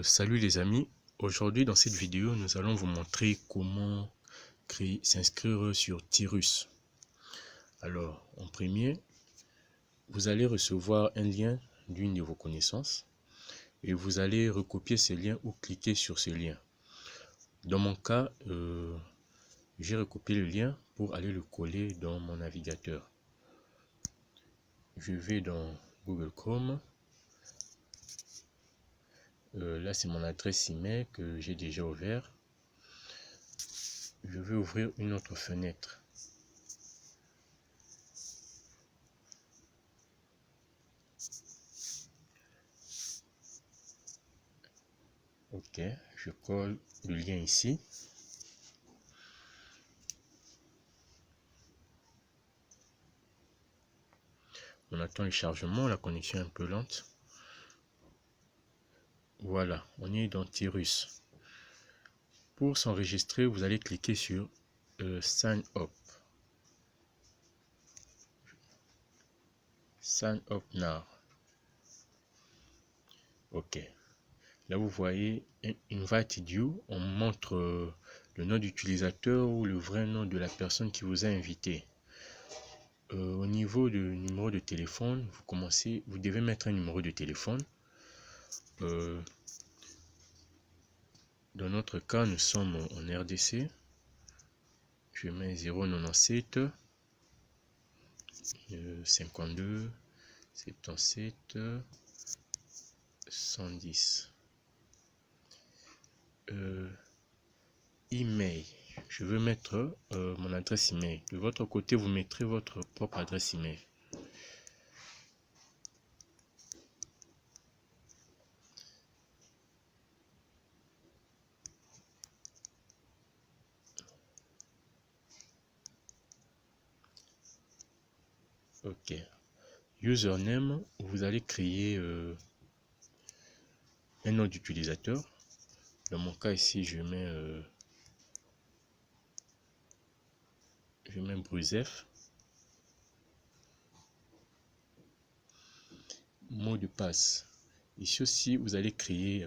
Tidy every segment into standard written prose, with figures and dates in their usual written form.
Salut les amis, aujourd'hui dans cette vidéo nous allons vous montrer comment s'inscrire sur Tirus. Alors en premier, vous allez recevoir un lien d'une de vos connaissances et vous allez recopier ce lien ou cliquer sur ce lien. Dans mon cas, j'ai recopié le lien pour aller le coller dans mon navigateur. Je vais dans Google Chrome. Là c'est mon adresse email que j'ai déjà ouvert. Je vais ouvrir une autre fenêtre. Ok, je colle le lien ici. On attend le chargement, la connexion est un peu lente. Voilà, on est dans Tirus. Pour s'enregistrer, vous allez cliquer sur Sign Up. Sign Up Now. Ok. Là, vous voyez Invite You. On montre le nom d'utilisateur ou le vrai nom de la personne qui vous a invité. Au niveau du numéro de téléphone, vous devez mettre un numéro de téléphone. Dans notre cas, nous sommes en RDC. Je mets 097 52 77 110. Email. Je veux mettre mon adresse email. De votre côté, vous mettrez votre propre adresse email. Ok. Username, vous allez créer un nom d'utilisateur. Dans mon cas ici, je mets Brusef. Mot de passe. Ici aussi, vous allez créer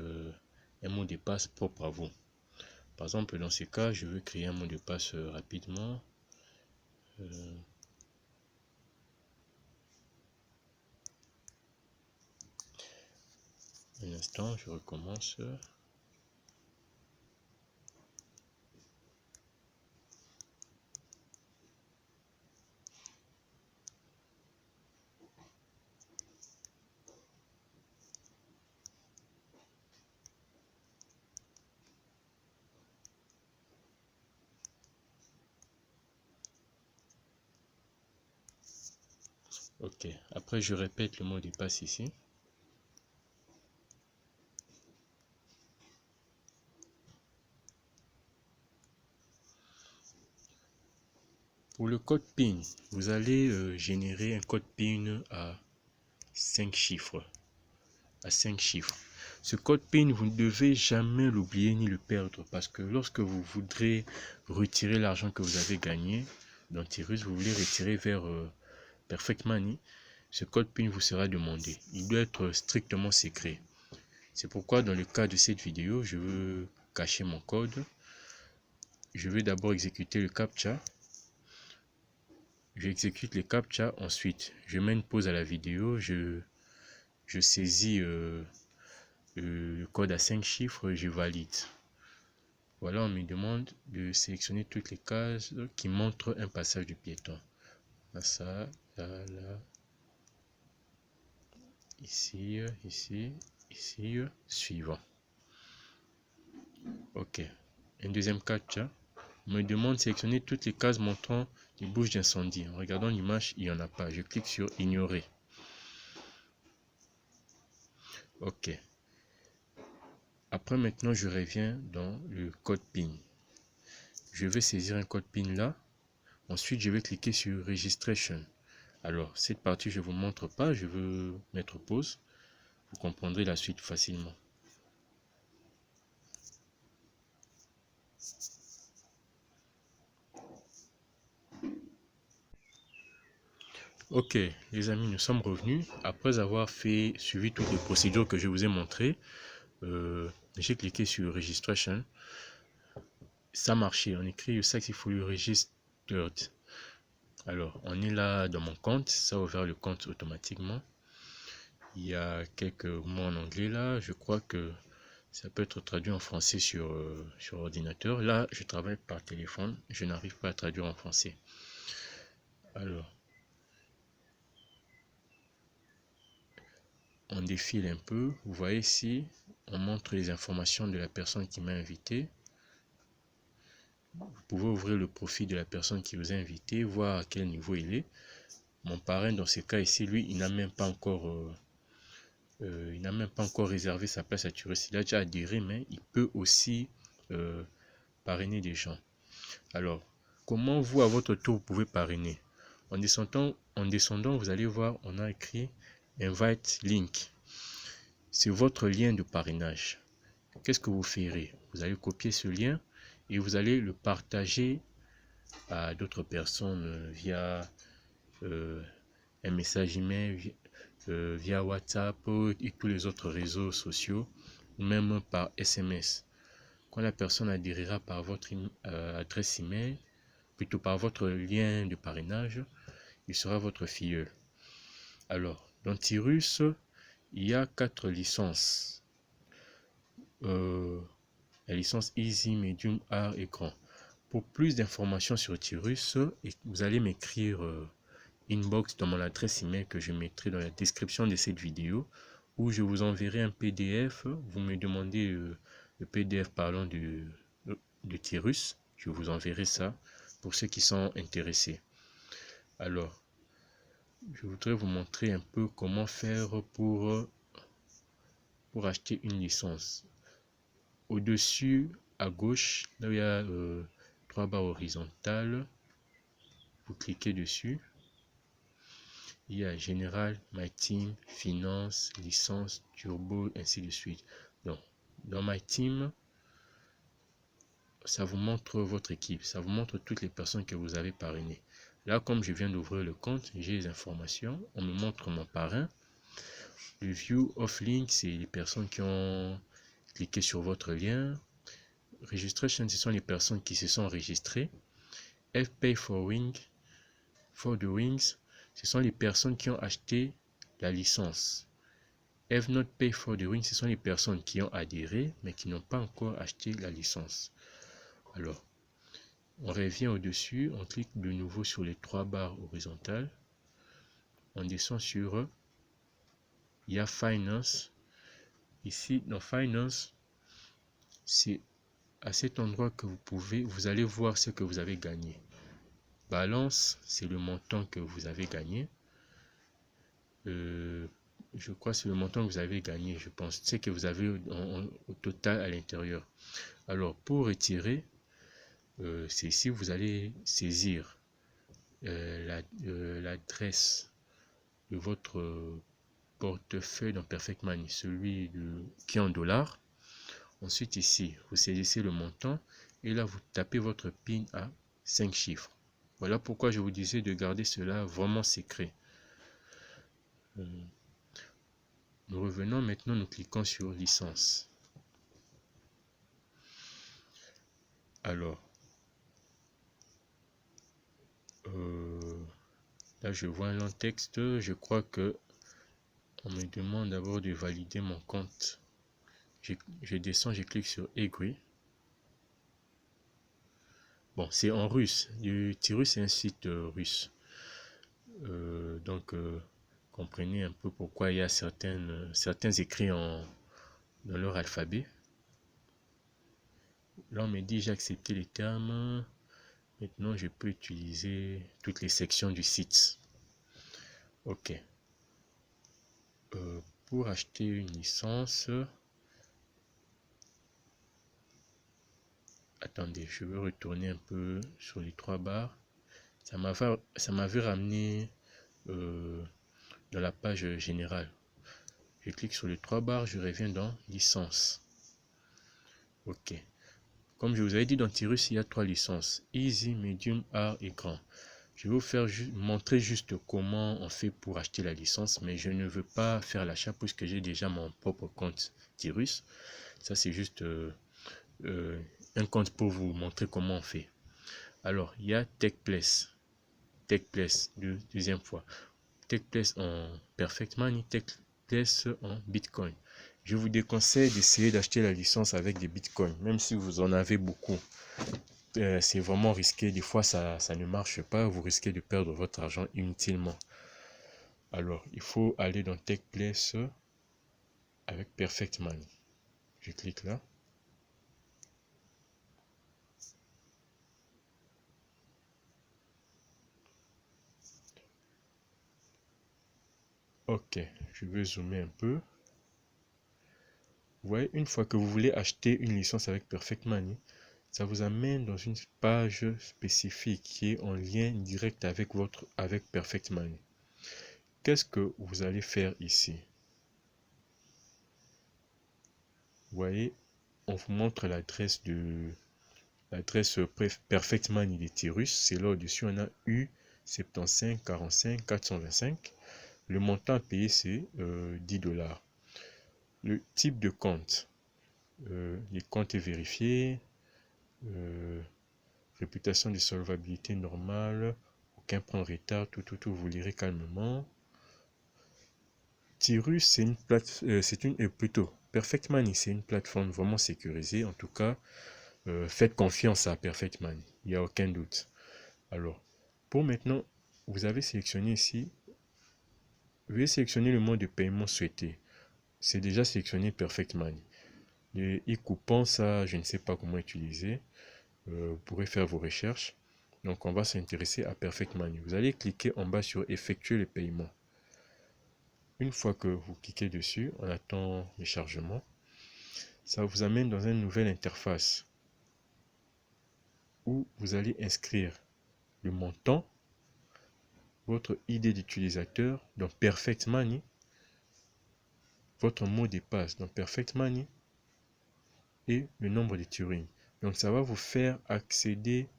un mot de passe propre à vous. Par exemple, dans ce cas, je veux créer un mot de passe rapidement. Un instant, je recommence. Ok, après je répète le mot de passe ici. Pour le code PIN, vous allez générer un code PIN à 5 chiffres. Ce code PIN, vous ne devez jamais l'oublier ni le perdre parce que lorsque vous voudrez retirer l'argent que vous avez gagné dans Tirus, vous voulez retirer vers Perfect Money, ce code PIN vous sera demandé. Il doit être strictement secret. C'est pourquoi dans le cas de cette vidéo, je veux cacher mon code. Je vais d'abord exécuter le CAPTCHA. J'exécute le CAPTCHA, ensuite je mets une pause à la vidéo, je saisis le code à 5 chiffres, je valide. Voilà, on me demande de sélectionner toutes les cases qui montrent un passage du piéton. Là, ça, là, là, ici, ici, ici, suivant. Ok. Un deuxième CAPTCHA. On me demande de sélectionner toutes les cases montrant des bouches d'incendie. En regardant l'image, il n'y en a pas. Je clique sur ignorer. Ok. Après, maintenant, je reviens dans le code PIN. Je vais saisir un code PIN là. Ensuite, je vais cliquer sur Registration. Alors, cette partie, je ne vous montre pas. Je veux mettre pause. Vous comprendrez la suite facilement. Ok, les amis, nous sommes revenus. Après avoir suivi toutes les procédures que je vous ai montrées, j'ai cliqué sur Registration. Ça marchait. On écrit Successfully Registered. Alors, on est là dans mon compte. Ça a ouvert le compte automatiquement. Il y a quelques mots en anglais là. Je crois que ça peut être traduit en français sur ordinateur. Là, je travaille par téléphone. Je n'arrive pas à traduire en français. Alors, on défile un peu. Vous voyez ici, on montre les informations de la personne qui m'a invité. Vous pouvez ouvrir le profil de la personne qui vous a invité, voir à quel niveau il est. Mon parrain, dans ce cas ici, lui, il n'a même pas encore réservé sa place à Tyrus. Il a déjà adhéré, mais il peut aussi parrainer des gens. Alors, comment vous, à votre tour, vous pouvez parrainer? En descendant, vous allez voir, on a écrit Invite Link. C'est votre lien de parrainage. Qu'est-ce que vous ferez? Vous allez copier ce lien et vous allez le partager à d'autres personnes via un message email, via WhatsApp et tous les autres réseaux sociaux, même par SMS. Quand la personne adhérera par votre adresse email, plutôt par votre lien de parrainage, il sera votre filleul. Alors, dans Tyrus, il y a 4 licences. La licence Easy, Medium, Hard et Grand. Pour plus d'informations sur Tyrus, vous allez m'écrire inbox dans mon adresse email que je mettrai dans la description de cette vidéo, où je vous enverrai un PDF. Vous me demandez le PDF parlant de Tyrus. Je vous enverrai ça pour ceux qui sont intéressés. Alors, je voudrais vous montrer un peu comment faire pour acheter une licence. Au-dessus, à gauche, là où il y a 3 barres horizontales, vous cliquez dessus. Il y a Général, My Team, Finance, Licence, Turbo, ainsi de suite. Donc, dans My Team, ça vous montre votre équipe. Ça vous montre toutes les personnes que vous avez parrainées. Là, comme je viens d'ouvrir le compte, j'ai les informations. On me montre mon parrain. Le View of Link, c'est les personnes qui ont cliqué sur votre lien. Registration, ce sont les personnes qui se sont enregistrées. FPay for the Wings, ce sont les personnes qui ont acheté la licence. Have not paid for the wings, ce sont les personnes qui ont adhéré mais qui n'ont pas encore acheté la licence. Alors, on revient au-dessus, on clique de nouveau sur les 3 barres horizontales. On descend sur il y a Finance. Ici, dans Finance, c'est à cet endroit que vous allez voir ce que vous avez gagné. Balance, c'est le montant que vous avez gagné. Je crois que c'est le montant que vous avez gagné, je pense. C'est que vous avez au total à l'intérieur. Alors, pour retirer, c'est ici vous allez saisir l'adresse de votre portefeuille dans Perfect Money, celui qui est en dollars. Ensuite, ici, vous saisissez le montant et là, vous tapez votre PIN à 5 chiffres. Voilà pourquoi je vous disais de garder cela vraiment secret. Nous revenons maintenant, nous cliquons sur licence. Alors, là je vois un long texte. Je crois que on me demande d'abord de valider mon compte. Je descends, je clique sur Agree. Bon, c'est en russe. Le Tyrus est un site russe. Donc, comprenez un peu pourquoi il y a certains écrits dans leur alphabet. Là, on me dit j'ai accepté les termes. Maintenant, je peux utiliser toutes les sections du site. Ok. Pour acheter une licence, attendez, je vais retourner un peu sur les 3 barres. Ça m'avait ramené dans la page générale. Je clique sur les 3 barres, je reviens dans licence. Ok. Comme je vous avais dit, dans Tyrus, il y a 3 licences. Easy, Medium, Hard et Grand. Je vais vous faire montrer juste comment on fait pour acheter la licence, mais je ne veux pas faire l'achat puisque j'ai déjà mon propre compte Tirus. Ça, c'est juste un compte pour vous montrer comment on fait. Alors, il y a TechPlace. TechPlace, deuxième fois. TechPlace en Perfect Money, TechPlace en Bitcoin. Je vous déconseille d'essayer d'acheter la licence avec des Bitcoins, même si vous en avez beaucoup. C'est vraiment risqué. Des fois, ça ne marche pas. Vous risquez de perdre votre argent inutilement. Alors, il faut aller dans TechPlace avec Perfect Money. Je clique là. Ok, je vais zoomer un peu. Vous voyez, une fois que vous voulez acheter une licence avec Perfect Money, ça vous amène dans une page spécifique qui est en lien direct avec Perfect Money. Qu'est-ce que vous allez faire ici? Vous voyez, on vous montre l'adresse Perfect Money de Tirus. C'est là au-dessus, on a U75 45 425. Le montant à payer, c'est 10 $. Le type de compte, les comptes est vérifié, réputation de solvabilité normale, aucun point de retard, tout, vous lirez calmement. Tirus, c'est une plutôt Perfect Money, c'est une plateforme vraiment sécurisée. En tout cas, faites confiance à Perfect Money, il n'y a aucun doute. Alors, pour maintenant, vous avez sélectionné ici, vous allez sélectionner le mode de paiement souhaité. C'est déjà sélectionné Perfect Money. Les e-coupons, ça, je ne sais pas comment utiliser. Vous pourrez faire vos recherches. Donc, on va s'intéresser à Perfect Money. Vous allez cliquer en bas sur effectuer le paiement. Une fois que vous cliquez dessus, on attend le chargement. Ça vous amène dans une nouvelle interface où vous allez inscrire le montant, votre ID d'utilisateur dans Perfect Money, votre mot de passe dans Perfect Money et le nombre de Turing. Donc ça va vous faire accéder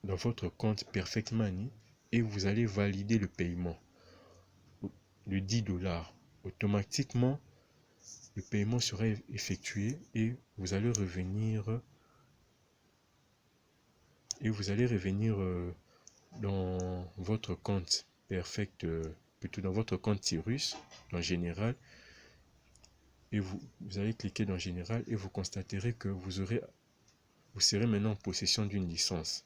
dans votre compte Perfect Money et vous allez valider le paiement de 10 $. Automatiquement, le paiement sera effectué et vous allez revenir dans votre compte Perfect, plutôt dans votre compte Tirus, dans Général, et vous allez cliquer dans Général et vous constaterez que vous serez maintenant en possession d'une licence.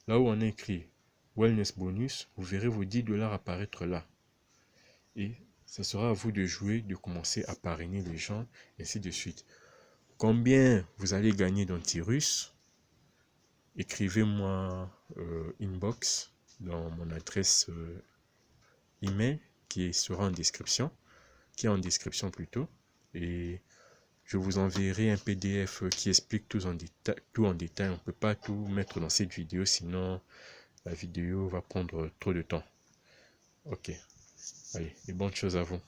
Là où on a écrit Wellness Bonus, vous verrez vos 10 $ apparaître là. Et ce sera à vous de jouer, de commencer à parrainer les gens, et ainsi de suite. Combien vous allez gagner dans Tirus? Écrivez-moi inbox dans mon adresse email qui sera en description, plutôt, et je vous enverrai un PDF qui explique tout en détail. On ne peut pas tout mettre dans cette vidéo, sinon la vidéo va prendre trop de temps. Ok, allez, et bonne chose à vous.